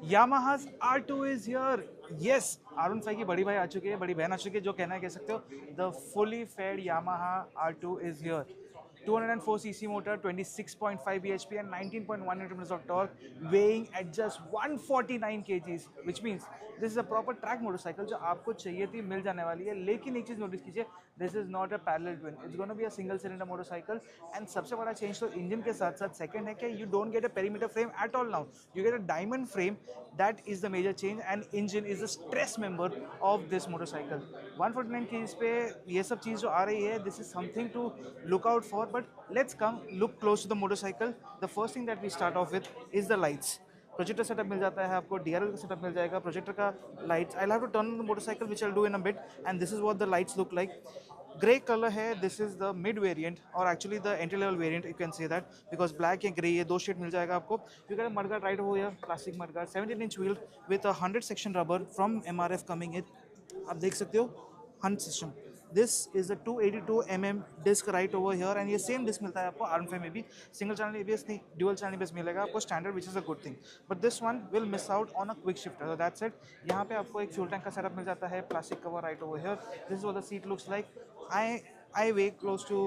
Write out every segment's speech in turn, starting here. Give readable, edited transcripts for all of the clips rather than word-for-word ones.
Yamaha's R2 is here. Yes, R15 की बड़ी भाई आ चुकी है, बड़ी बहन आ चुकी है, जो कहना है कह सकते हो. The fully fed Yamaha R2 is here. 204cc motor, 26.5 bhp and 19.1 Nm of torque, weighing at just 149 kgs, which means this is a proper track motorcycle जो आपको चाहिए थी मिल जाने वाली है. लेकिन एक चीज़ नोटिस कीजिए, this is not a parallel twin. It's going to be a single cylinder motorcycle. And सबसे बड़ा चेंज तो इंजन के साथ साथ सेकंड है कि you don't get a perimeter frame at all now. You get a diamond frame. That is the major change. And engine is the stress member of this motorcycle. 149 kgs पे ये सब चीज़ जो आ रही है, this is something to look out for. But let's come look close to the motorcycle. The first thing that we start off with is the lights. Projector setup मिल जाता है आपको, DRL का सेटअप मिल जाएगा, प्रोजेक्टर का lights. I have to turn the motorcycle which I do in a bit. And this is what the lights look like. Grey colour है, this is the mid variant और actually the entry level variant, you can say that, because black या grey ये दो shade मिल जाएगा आपको. You can mudguard right over here, classic mudguard, 17 inch wheel with 100 section rubber from MRF coming in. आप देख सकते हो 100 section. This is a 282 mm disc right over here, and ये सेम डिस्क मिलता है आपको R15 में भी. सिंगल चैनल ABS नहीं, ड्यूअल चैनल ABS मिलेगा आपको standard, which is a good thing. But this one will miss out on a quick shifter. That's it. यहाँ पे आपको एक फ्यूल टैंक का सेटअप मिल जाता है, plastic cover right over here. This is what the seat looks like. I weigh close to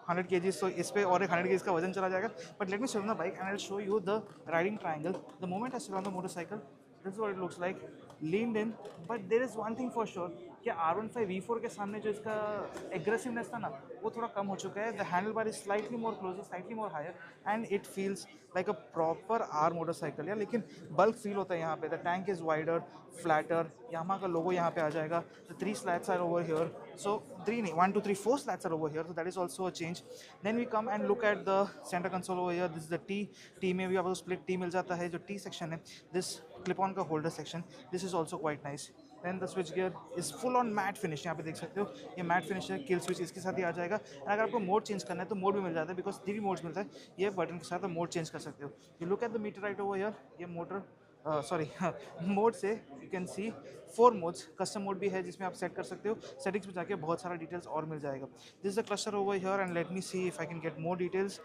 100 kg, so इस पे और एक 100 kg का वजन चला जाएगा. But let me sit on the bike and I will show you the riding triangle. The moment I sit on the motorcycle, this is what it looks like, leaned in. But there is one thing for sure कि R15 V4 के सामने जो इसका aggressiveness था ना, वो थोड़ा कम हो चुका है. The handle bar is slightly more closer, slightly more higher, and it feels like a proper are motorcycle यार. लेकिन बल्क फील होता है यहाँ पे. The tank is wider, flatter, Yamaha का लोगो यहाँ पे आ जाएगा. The 3 slats are over here, so 3 नहीं, 1 2 3 4 slats are over here, so that is also a change. Then we come and look at the center console over here. This is the T में भी आपको split T मिल जाता है. जो T section है, this clip on का holder section, this is also quite nice. Then the switch gear is full on matte finish. यहाँ पे देख सकते हो ये मैट फिनिश है. किल स्विच इसके साथ ही आ जाएगा. एंड अगर आपको मोड चेंज करना है तो मोड भी मिल जाता है, बिकॉज 3 मोड्स मिलता है. ये बटन के साथ मोड चेंज कर सकते हो. You look at the meter right over here. ये मोटर सॉरी मोड से you can see 4 modes. Custom mode भी है जिसमें आप सेट कर सकते हो. सेटिंग्स में जाके बहुत सारा डिटेल्स और मिल जाएगा. This is the cluster over here, and let me see if I can get more details.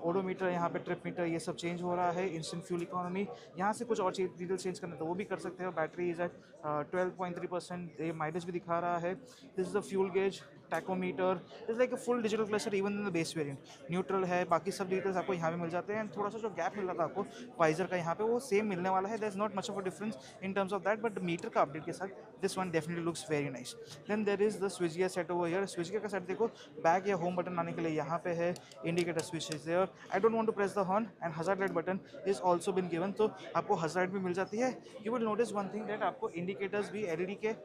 Odometer, यहाँ पे ट्रिप मीटर, ये सब चेंज हो रहा है. इंस्टेंट फ्यूल इकोनॉमी, यहाँ से कुछ और डिटेल्स चेंज करना है तो वो भी कर सकते हो. बैटरी इज एट 12.3%, ये माइलेज भी दिखा रहा है. This is the fuel gauge, tachometer, is like a full digital cluster even in the base variant. Neutral है, बाकी सब डिटेल्स आपको यहाँ पे मिल जाते हैं. एंड थोड़ा सा जो गैप मिल रहा था आपको वाइजर का, यहाँ पे वो सेम मिलने वाला है. There is not much of a difference in terms of that, but meter का अपडेट के साथ this one definitely looks very nice. Then there is the switch gear set over here. Switch gear का set देखो, back या home button आने के लिए यहाँ पे है. Indicator switch is there. I don't want to press the horn. And hazard light button is also been given, तो आपको हजार्ड भी मिल जाती है. You will notice one thing that आपको इंडिकेटर्स भी LED के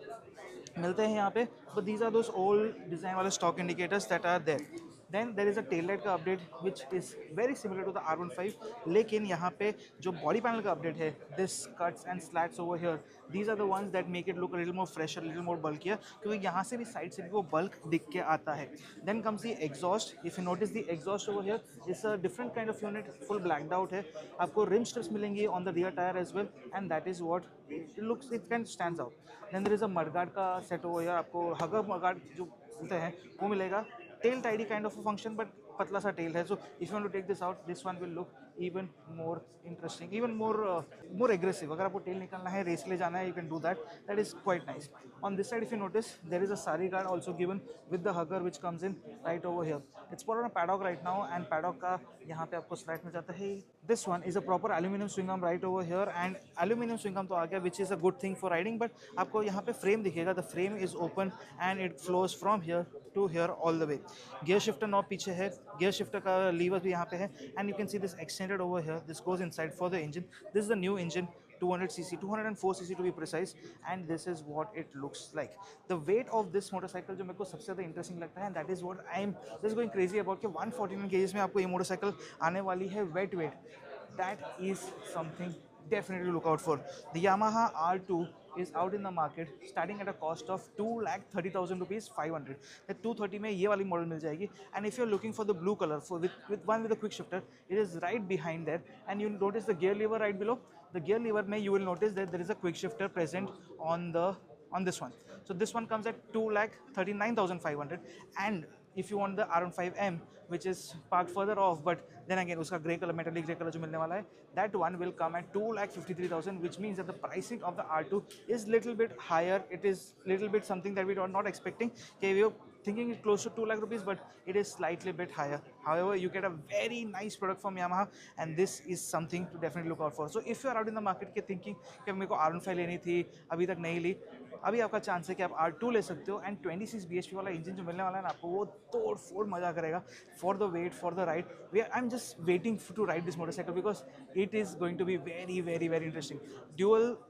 मिलते हैं यहाँ पे, but these are those old design वाले stock indicators that are there. Then there is a tail light का update which is very similar to the R15, लेकिन यहाँ पे जो बॉडी पैनल का अपडेट है, this cuts and slats over here, these are the ones that make it look little more fresher, little more bulkier, क्योंकि यहाँ से भी साइड से भी वो बल्क दिख के आता है. Then comes the exhaust. If you notice the exhaust over here is a different kind of unit, full blacked out है. आपको रिम स्ट्रिप्स मिलेंगी on the rear tyre as well, and that is what it looks, it can stands out. Then there is a mudguard का set over here. आपको hugger mudguard जो बोलते हैं वो मिलेगा. Tail tidy kind of a function, but पतला सा tail है. So if you want to take this out, this one will look even more interesting, even more aggressive. अगर आपको टेल निकालना है, रेस ले जाना है, you can do that. That is quite nice. On this side if you notice, there is a sari guard also given with the hugger which comes in right over here. It's for on paddock right now, and paddock का यहाँ पे आपको slide मिल जाता है. This one is a proper aluminium swing arm right over here, and aluminium swing arm तो आ गया which is a good thing for riding. But आपको यहाँ पे फ्रेम दिखेगा, the frame is open and it flows from here to here all the way. Gear shifter knob पीछे है, gear shifter का लीवर भी यहाँ पे है, and you can see this extended over here. This goes inside for the engine. This is the new engine, 200cc, 204cc to be precise, and this is what it looks like. The weight of this motorcycle जो मेरे को सबसे ज़्यादा interesting लगता है, that is what I am just going crazy about, कि 149 kgs में आपको ये मोटरसाइकिल आने वाली है wait wait. That is something definitely look out for. The Yamaha R2 is out in the market starting at a cost of 2,30,000 rupees 500. The 230 में ये वाली मॉडल मिल जाएगी. And if you're looking for the blue color for with one with a quick shifter, it is right behind there. And you notice the gear lever right below. The gear lever में you will notice that there is a quick shifter present on this one. So this one comes at 2,39,500. And if you want the R15M, which is parked further off, but then again उसका grey color, metallic grey color जो मिलने वाला है, that one will come at 2,53,000, which means that the pricing of the R2 is little bit higher. It is little bit something that we are not expecting. Okay, we were thinking it's close to 2 lakh rupees, but it is slightly bit higher. However, you get a very nice product from Yamaha, and this is something to definitely look out for. So if you are out in the market के thinking कि मेरे को R15 लेनी थी, अभी तक नहीं ली, अभी आपका चांस है कि आप R2 ले सकते हो. एंड 26 bhp वाला इंजन जो मिलने वाला है ना आपको, वो तोड़ फोड़ मजा करेगा. For the wait, for the ride, I am just waiting to ride this motorcycle because it is going to be very very very interesting.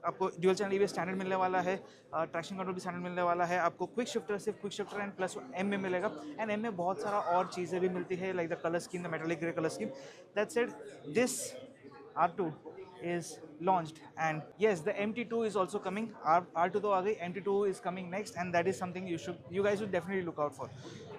आपको ड्यूअल चैनल ईबीएस स्टैंडर्ड मिलने वाला है, ट्रैक्शन कंट्रोल भी स्टैंडर्ड मिलने वाला है. आपको quick shifter सिर्फ quick shifter and plus M में मिलेगा. एंड एम में बहुत सारा और चीज़ें भी मिलती है, like the colour scheme, the metallic grey colour scheme. That's it. This R2 is launched, and yes, the MT2 is also coming. R2 तो आ गई, MT2 is coming next, and that is something you guys should definitely look out for.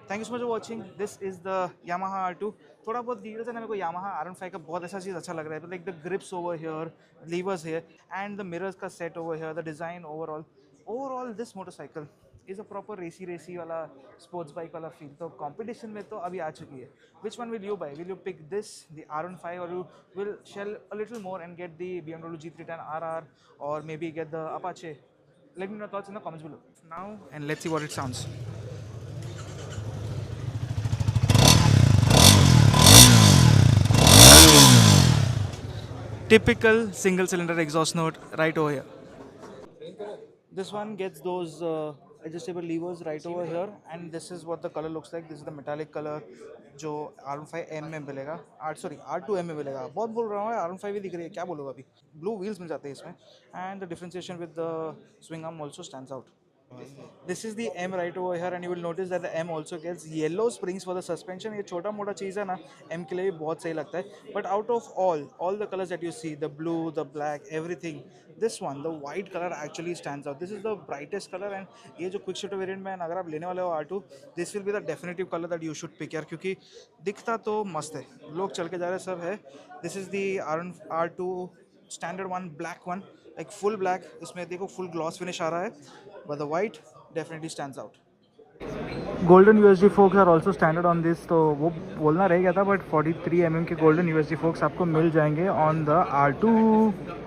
Thank you so much for watching. This is the Yamaha R2. थोड़ा बहुत details है ना, मेरे को Yamaha R15 का बहुत ऐसा चीज़ अच्छा लग रहा है, like the grips over here, levers here, and the mirrors का set over here, the design overall this motorcycle is a proper racy वाला स्पोर्ट्स बाइक वाला फील. तो कंपटीशन में तो अभी आ चुकी है. Which one will you buy? Will you pick this, the R15, or you will shell a little more and get the BMW G310 RR, or maybe get the Apache? Let me know your thoughts in the comments below. Now, and let's see what it sounds. Typical single cylinder exhaust note right over here. This one gets those adjustable levers right over here, and this is what the color looks like. This is the metallic color जो R15M में मिलेगा, R2M में मिलेगा. बहुत बोल रहा हूँ, R15 भी दिख रही है, क्या बोलूँगा अभी. ब्लू व्हील्स मिल जाते हैं इसमें, and the differentiation with the swing arm also stands out. This is the M right over here, and you will notice that the M also gets yellow springs for the suspension. ये छोटा मोटा चीज़ है ना, M के लिए भी बहुत सही लगता है. But out of all the colors that you see, the blue, the black, everything, this one, the white color actually stands out. This is the brightest color, and ये जो quick shifter variant में अगर आप लेने वाले हो R2, this will be the definitive color that you should pick यार, क्योंकि दिखता तो मस्त है, लोग चल के जा रहे सब है. This is the R2 standard one, black one, like full black. इसमें देखो full gloss finish आ रहा है, but the white definitely stands out. Golden USD forks are also standard on this, तो वो बोलना रह गया था, but 43 के golden USD forks आपको मिल जाएंगे on the R2.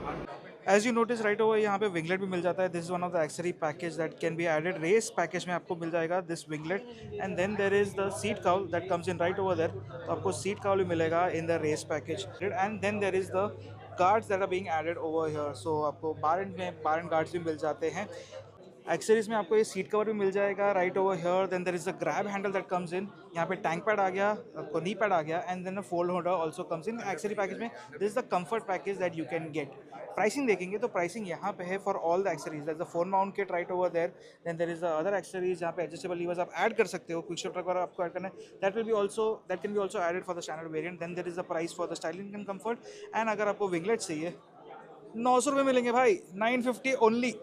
As you notice right over यहाँ पे winglet भी मिल जाता है. This is one of the accessory package that can be added. Race package में आपको मिल जाएगा this winglet, and then there is the seat cowl that comes in right over there. तो आपको seat cowl भी मिलेगा in the race package, and then there is the guards that are being added over here. So आपको bar end guards भी मिल जाते हैं. Accessories में आपको ये सीट कवर भी मिल जाएगा right over here. Then there is a grab handle that comes in. यहाँ पे टैंक पैड आ गया, आपको नी पैड आ गया, and then a fold holder also comes in. Accessory package में this is the comfort package that you can get. Pricing देखेंगे तो प्राइसिंग यहाँ पे है for all the accessories. That's the phone mount kit right over there. Then there is the other accessories जहाँ पे adjustable levers आप add कर सकते हो. क्विक शिफ्टर अगर आपको ऐड करना है, that can be also added for the standard variant. Then there is the price for the styling and comfort. And अगर आपको विंगलेट चाहिए, 900 रुपये मिलेंगे भाई, 950 ओनली.